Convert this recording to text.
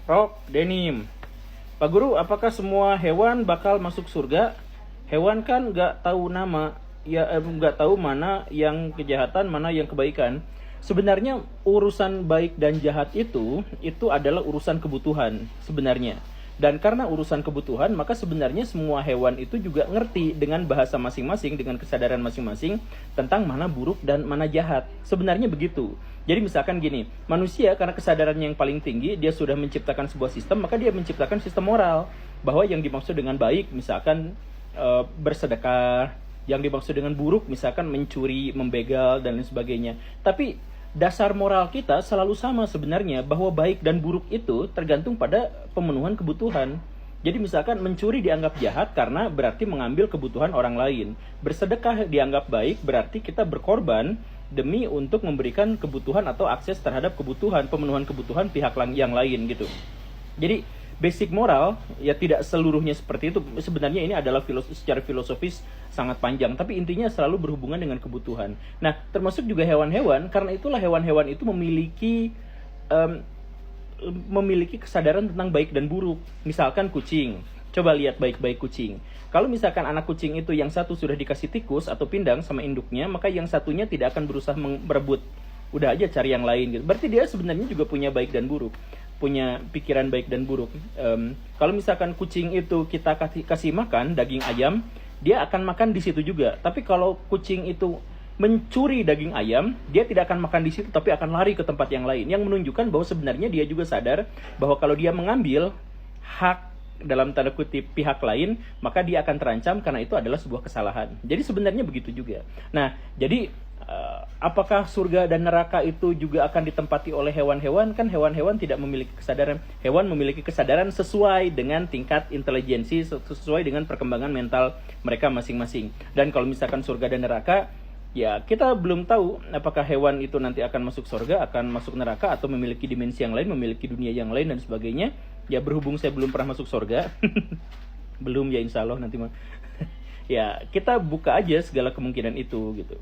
Rok, Denim. Pak Guru, apakah semua hewan bakal masuk surga? Hewan kan nggak tahu nama, ya nggak tahu mana yang kejahatan, mana yang kebaikan. Sebenarnya urusan baik dan jahat itu adalah urusan kebutuhan sebenarnya. Dan karena urusan kebutuhan, maka sebenarnya semua hewan itu juga ngerti dengan bahasa masing-masing, dengan kesadaran masing-masing tentang mana buruk dan mana jahat. Sebenarnya begitu. Jadi misalkan gini, manusia karena kesadarannya yang paling tinggi, dia sudah menciptakan sebuah sistem, maka dia menciptakan sistem moral. Bahwa yang dimaksud dengan baik, misalkan bersedekah, yang dimaksud dengan buruk, misalkan mencuri, membegal, dan lain sebagainya. Tapi dasar moral kita selalu sama sebenarnya, bahwa baik dan buruk itu tergantung pada pemenuhan kebutuhan. Jadi misalkan mencuri dianggap jahat karena berarti mengambil kebutuhan orang lain. Bersedekah dianggap baik berarti kita berkorban demi untuk memberikan kebutuhan atau akses terhadap kebutuhan, pemenuhan kebutuhan pihak yang lain gitu. Jadi basic moral ya tidak seluruhnya seperti itu. Sebenarnya ini adalah secara filosofis sangat panjang, tapi intinya selalu berhubungan dengan kebutuhan. Nah, termasuk juga hewan-hewan, karena itulah hewan-hewan itu memiliki kesadaran tentang baik dan buruk. Misalkan kucing. Coba lihat baik-baik kucing. Kalau misalkan anak kucing itu yang satu sudah dikasih tikus atau pindang sama induknya, maka yang satunya tidak akan berusaha merebut. Udah aja cari yang lain gitu. Berarti dia sebenarnya juga punya baik dan buruk, punya pikiran baik dan buruk. Kalau misalkan kucing itu kita kasih makan daging ayam, dia akan makan di situ juga. Tapi kalau kucing itu mencuri daging ayam, dia tidak akan makan di situ, tapi akan lari ke tempat yang lain. Yang menunjukkan bahwa sebenarnya dia juga sadar bahwa kalau dia mengambil hak dalam tanda kutip pihak lain, maka dia akan terancam karena itu adalah sebuah kesalahan. Jadi sebenarnya begitu juga. Nah, jadi apakah surga dan neraka itu juga akan ditempati oleh hewan-hewan? Kan hewan-hewan tidak memiliki kesadaran. Hewan memiliki kesadaran sesuai dengan tingkat intelijensi, sesuai dengan perkembangan mental mereka masing-masing. Dan kalau misalkan surga dan neraka, ya kita belum tahu apakah hewan itu nanti akan masuk surga, akan masuk neraka, atau memiliki dimensi yang lain, memiliki dunia yang lain dan sebagainya. Ya berhubung saya belum pernah masuk surga, belum ya, insya Allah nanti mah. Ya kita buka aja segala kemungkinan itu gitu.